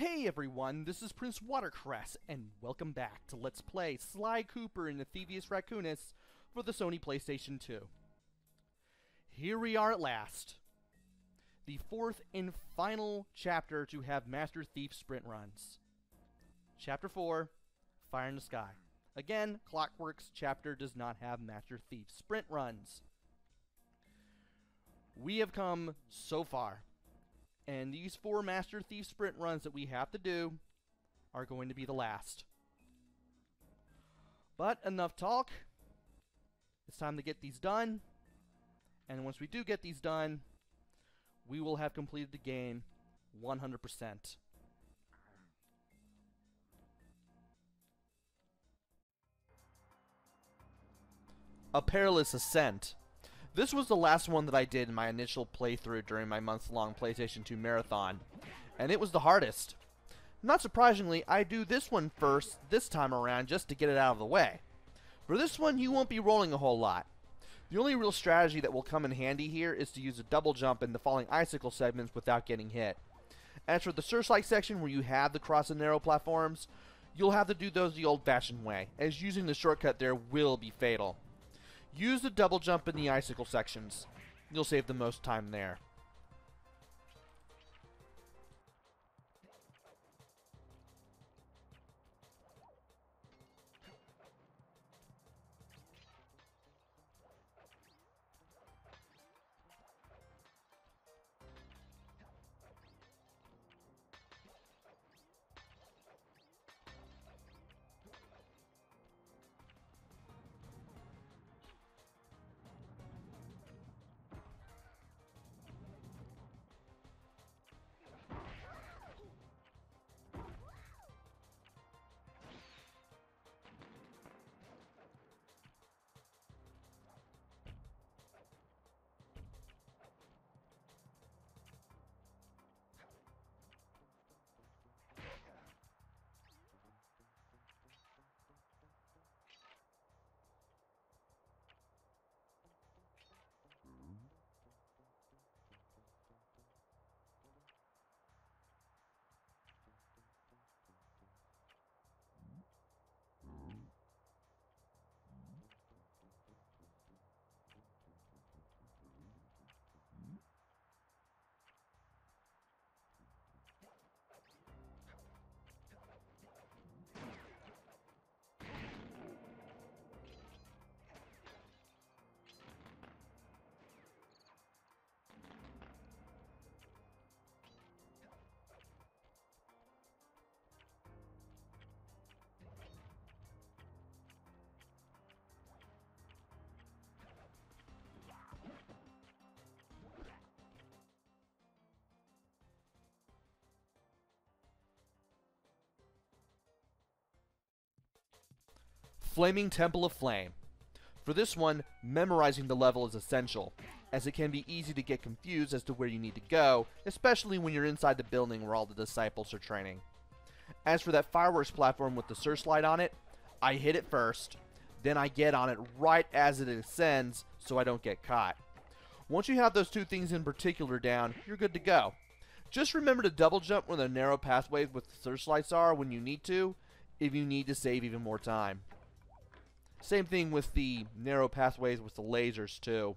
Hey everyone, this is PrinceWatercress, and welcome back to Let's Play Sly Cooper in the Thievius Raccoonus for the Sony PlayStation 2. Here we are at last. The fourth and final chapter to have Master Thief sprint runs. Chapter 4, Fire in the Sky. Again, Clockwork's chapter does not have Master Thief sprint runs. We have come so far. And these 4 Master Thief sprint runs that we have to do are going to be the last. But enough talk. It's time to get these done. And once we do get these done, we will have completed the game 100%. A Perilous Ascent. This was the last one that I did in my initial playthrough during my month-long PlayStation 2 marathon, and it was the hardest. Not surprisingly, I do this one first this time around just to get it out of the way. For this one, you won't be rolling a whole lot. The only real strategy that will come in handy here is to use a double jump in the falling icicle segments without getting hit. As for the searchlight section where you have the cross and narrow platforms, you'll have to do those the old-fashioned way, as using the shortcut there will be fatal. Use the double jump in the icicle sections. You'll save the most time there. Flaming Temple of Flame. For this one, memorizing the level is essential, as it can be easy to get confused as to where you need to go, especially when you're inside the building where all the disciples are training. As for that fireworks platform with the searchlight on it, I hit it first, then I get on it right as it ascends so I don't get caught. Once you have those 2 things in particular down, you're good to go. Just remember to double jump where the narrow pathways with the searchlights are when you need to, if you need to save even more time. Same thing with the narrow pathways with the lasers, too.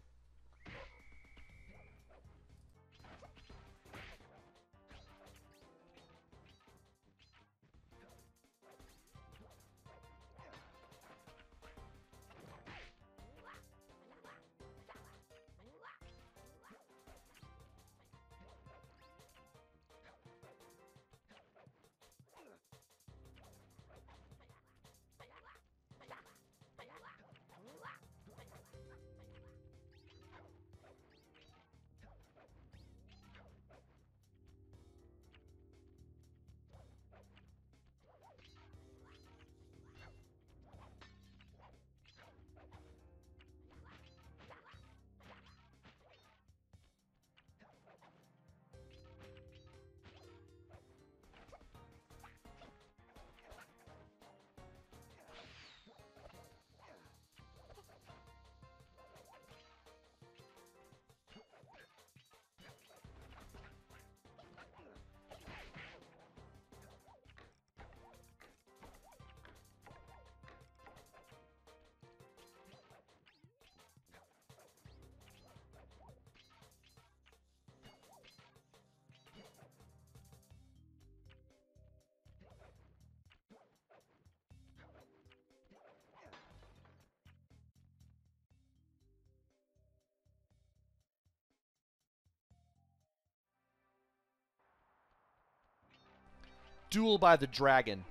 Duel by the Dragon.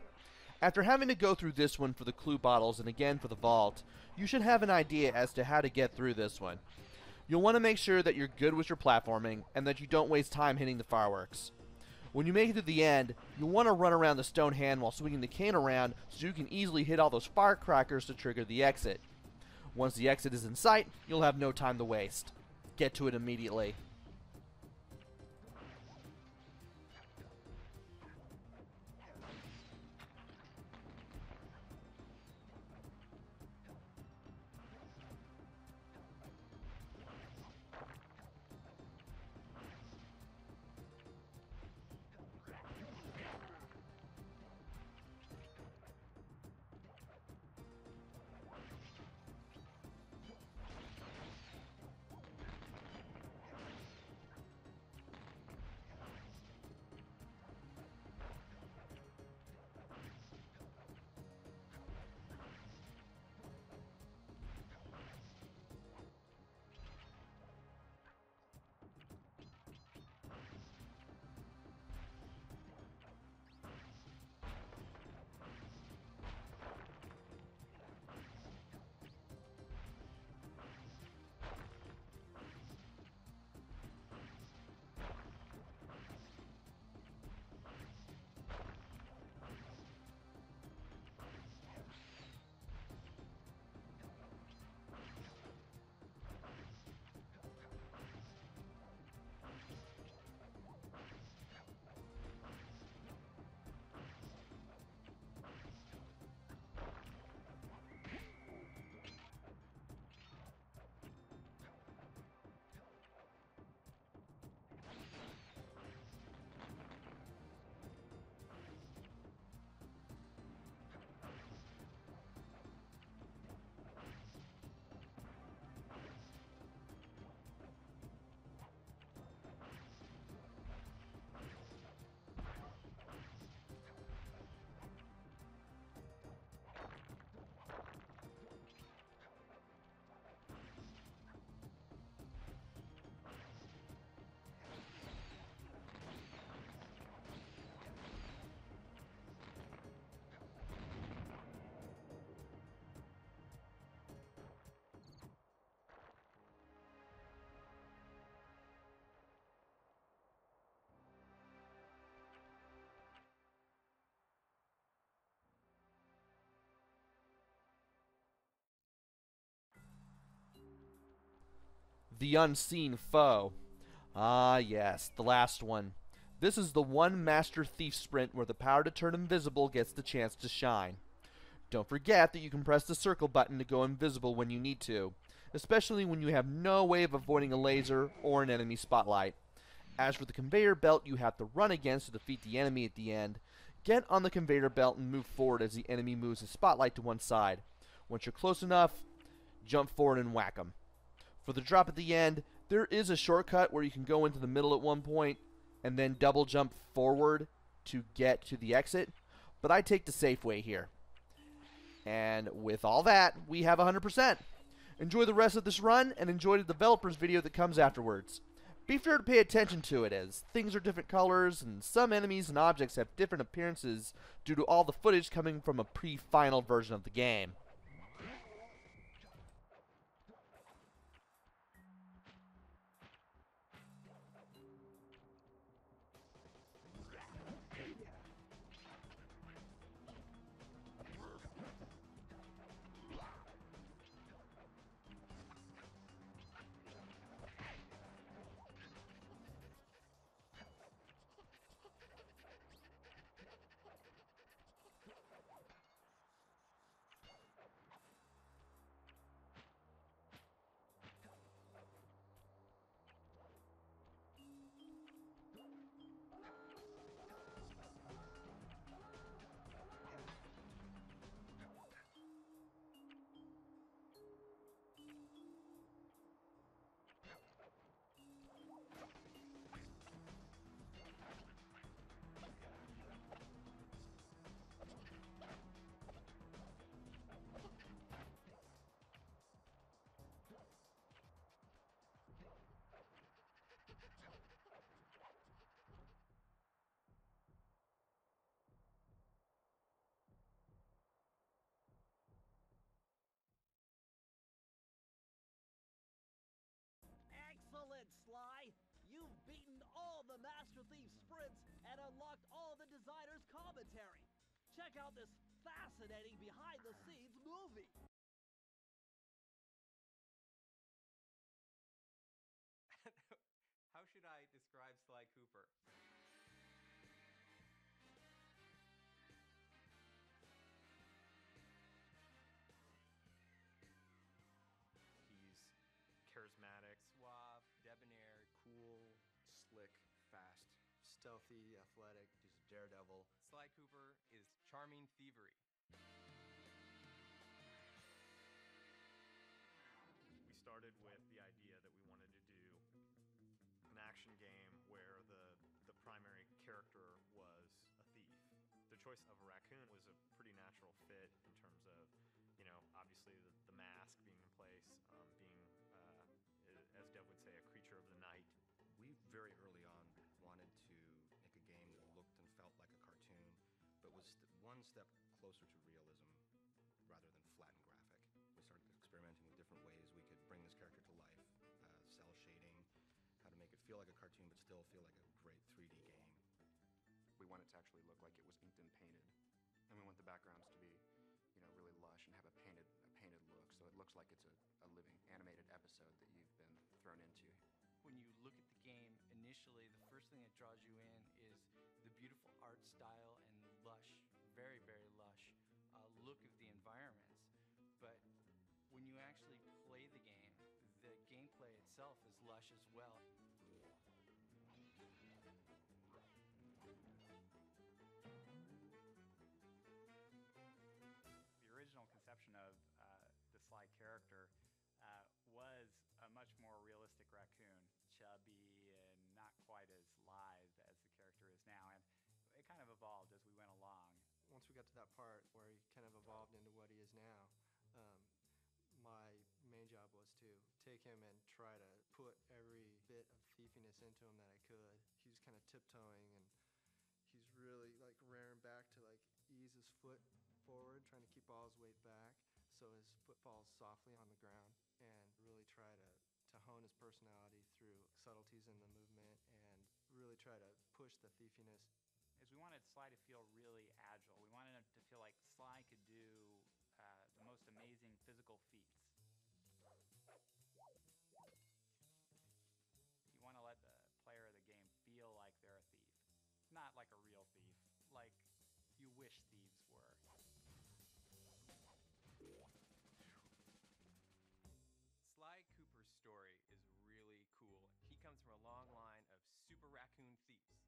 After having to go through this one for the clue bottles and again for the vault, you should have an idea as to how to get through this one. You'll want to make sure that you're good with your platforming and that you don't waste time hitting the fireworks. When you make it to the end, you'll want to run around the stone hand while swinging the cane around so you can easily hit all those firecrackers to trigger the exit. Once the exit is in sight, you'll have no time to waste. Get to it immediately. The Unseen Foe. Ah yes, the last one. This is the one Master Thief sprint where the power to turn invisible gets the chance to shine. Don't forget that you can press the circle button to go invisible when you need to, especially when you have no way of avoiding a laser or an enemy spotlight. As for the conveyor belt you have to run against to defeat the enemy at the end, get on the conveyor belt and move forward as the enemy moves his spotlight to one side. Once you're close enough, jump forward and whack him. For the drop at the end, there is a shortcut where you can go into the middle at one point and then double jump forward to get to the exit, but I take the safe way here. And with all that, we have 100%. Enjoy the rest of this run and enjoy the developer's video that comes afterwards. Be sure to pay attention to it as things are different colors and some enemies and objects have different appearances due to all the footage coming from a pre-final version of the game. commentary. Check out this fascinating behind-the-scenes movie. How should I describe Sly Cooper? He's charismatic, Suave, debonair, Cool, slick, fast, stealthy, athletic. He's a daredevil. Sly Cooper is charming thievery. We started with the idea that we wanted to do an action game where the primary character was a thief. The choice of a raccoon was a pretty natural fit in terms of, you know, obviously the mask being in place, being, as Dev would say, a creature of the night. We very early on wanted to make a game that looked and felt like a cartoon, but was one step closer to realism rather than flat and graphic. We started experimenting with different ways we could bring this character to life, cell shading, how to make it feel like a cartoon but still feel like a great 3D game. We want it to actually look like it was inked and painted, and we want the backgrounds to be, you know, really lush and have a painted look, so it looks like it's a living animated episode that you've been thrown into. When you look at the game, initially, the first thing that draws you in is the beautiful art style and lush, very, very lush look of the environments. But when you actually play the gameplay itself is lush as well. The original conception of the Sly character was a much more realistic raccoon, chubby and not quite as lithe as the character is now, and it kind of evolved as we went along. Once we got to that part where he kind of evolved into what he is now, my main job was to take him and try to put every bit of thiefiness into him that I could. He was kind of tiptoeing, and he's really like rearing back to like ease his foot forward, trying to keep all his weight back so his foot falls softly on the ground, and really try to hone his personality through subtleties in the movement and really try to push the thiefiness. Is we wanted Sly to feel really agile. We wanted him to feel like Sly could do the most amazing physical feats. You want to let the player of the game feel like they're a thief. Not like a real thief, like you wish thieves were. Sly Cooper's story is really cool. He comes from a long line of super raccoon thieves.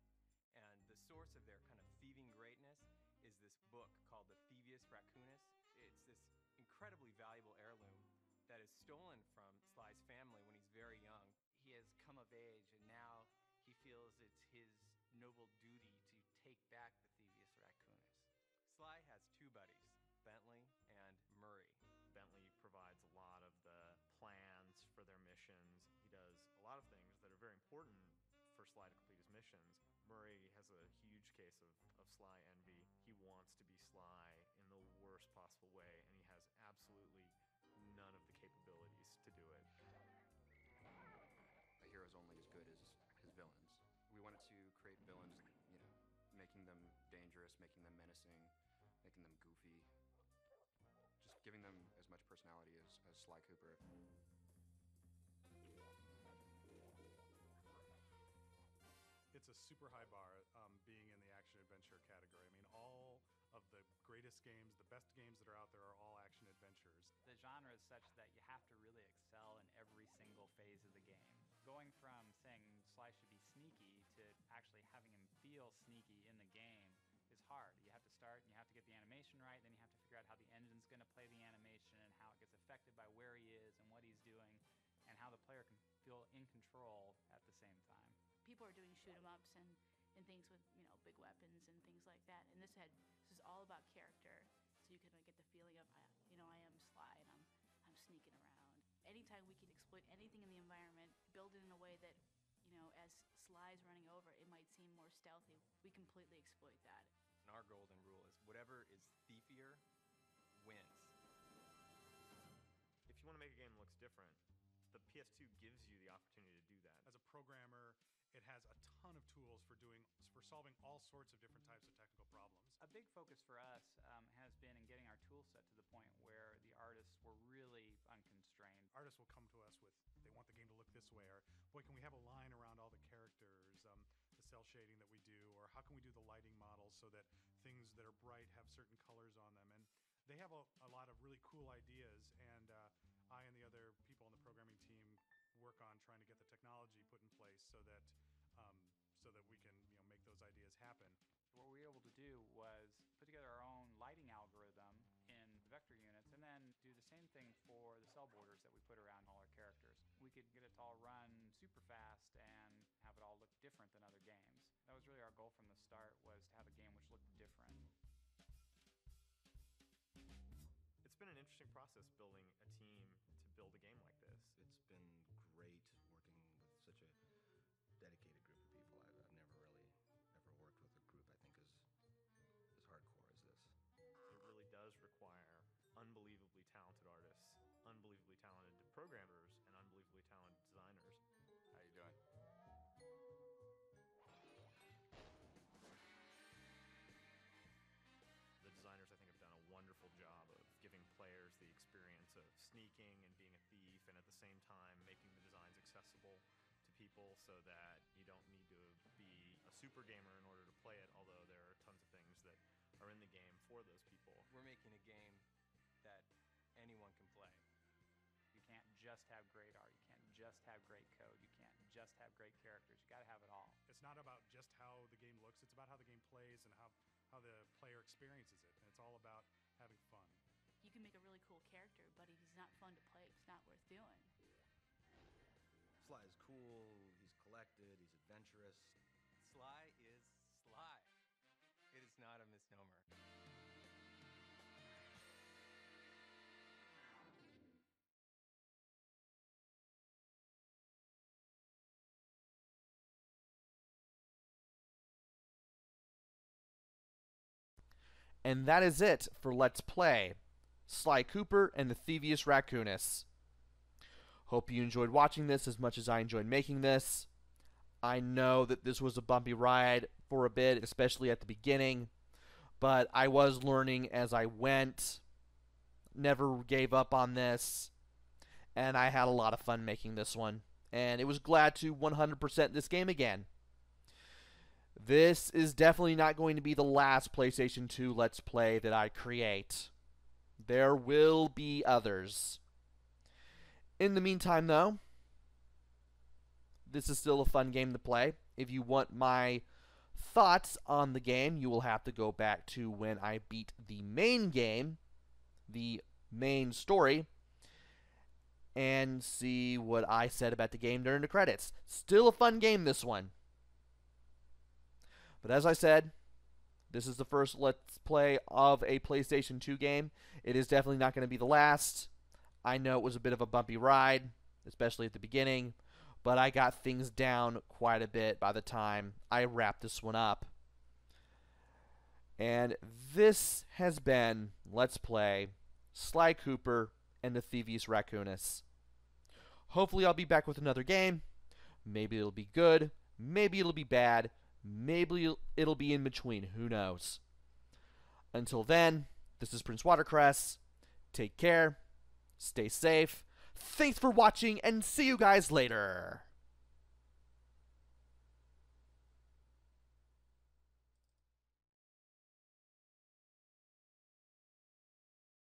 And the source of their kind of thieving greatness is this book called the Thievius Raccoonus. It's this incredibly valuable heirloom that is stolen from Sly's family when he's very young. He has come of age, and now he feels it's his noble duty to take back the Thievius Raccoonus. Sly has two buddies, Bentley and Murray. Bentley provides a lot of the plans for their missions. He does a lot of things that are very important for Sly to complete his missions. Murray has a huge case of Sly envy. He wants to be Sly in the worst possible way, and he has absolutely none of the capabilities to do it. A hero's only as good as his villains. We wanted to create villains, you know, making them dangerous, making them menacing, making them goofy, just giving them as much personality as Sly Cooper. It's a super high bar being in the action-adventure category. I mean, all of the greatest games, the best games that are out there are all action-adventures. The genre is such that you have to really excel in every single phase of the game. Going from saying Sly should be sneaky to actually having him feel sneaky in the game is hard. You have to start and you have to get the animation right, then you have to figure out how the engine's going to play the animation and how it gets affected by where he is and what he's doing, and how the player can feel in control at the same time. People are doing shoot-'em-ups and things with, you know, big weapons and things like that. And this is all about character, so you can get the feeling of, you know, I am Sly and I'm sneaking around. Anytime we can exploit anything in the environment, build it in a way that, you know, as Sly's running over, it might seem more stealthy. We completely exploit that. And our golden rule is whatever is thiefier wins. If you want to make a game that looks different, the PS2 gives you the opportunity to do that. As a programmer, It has a ton of tools for solving all sorts of different types of technical problems. A big focus for us has been in getting our tool set to the point where the artists were really unconstrained. Artists will come to us with, they want the game to look this way, or boy, can we have a line around all the characters, the cell shading that we do, or how can we do the lighting models so that things that are bright have certain colors on them. And they have a lot of really cool ideas, and I and the other people on the programming team work on trying to get the technology put in place so that we can make those ideas happen. What we were able to do was put together our own lighting algorithm in the vector units and then do the same thing for the cell borders that we put around all our characters. We could get it to all run super fast and have it all look different than other games. That was really our goal from the start, was to have a game which looked different. It's been an interesting process building a team to build a game like this. It's been great working with such a dedicated group of people. I've never really ever worked with a group I think as hardcore as this. It really does require unbelievably talented artists, unbelievably talented programmers, and unbelievably talented designers. How you doing? The designers, I think, have done a wonderful job of giving players the experience of sneaking and being a thief, and at the same time making the designs accessible to people so that you don't need to be a super gamer in order to play it, although there are tons of things that are in the game for those people. We're making a game that anyone can play. You can't just have great art. You can't just have great code. You can't just have great characters. You got to have it all. It's not about just how the game looks, it's about how the game plays and how the player experiences it. And it's all about having fun. You can make a really cool character, but if he's not fun to play, it's not worth doing. Sly is cool, he's collected, he's adventurous. Sly is Sly. It is not a misnomer. And that is it for Let's Play Sly Cooper and the Thievius Raccoonus. Hope you enjoyed watching this as much as I enjoyed making this. I know that this was a bumpy ride for a bit, especially at the beginning, but I was learning as I went. Never gave up on this, and I had a lot of fun making this one, and it was glad to 100% this game again. This is definitely not going to be the last PlayStation 2 Let's Play that I create. There will be others. In the meantime, though, this is still a fun game to play. If you want my thoughts on the game, you will have to go back to when I beat the main game, the main story, and see what I said about the game during the credits. Still a fun game, this one. But as I said, this is the first Let's Play of a PlayStation 2 game. It is definitely not going to be the last. I know it was a bit of a bumpy ride, especially at the beginning, but I got things down quite a bit by the time I wrapped this one up. And this has been Let's Play Sly Cooper and the Thievius Raccoonus. Hopefully I'll be back with another game. Maybe it'll be good, maybe it'll be bad, maybe it'll be in between, who knows. Until then, this is PrinceWatercress. Take care, stay safe, thanks for watching, and see you guys later.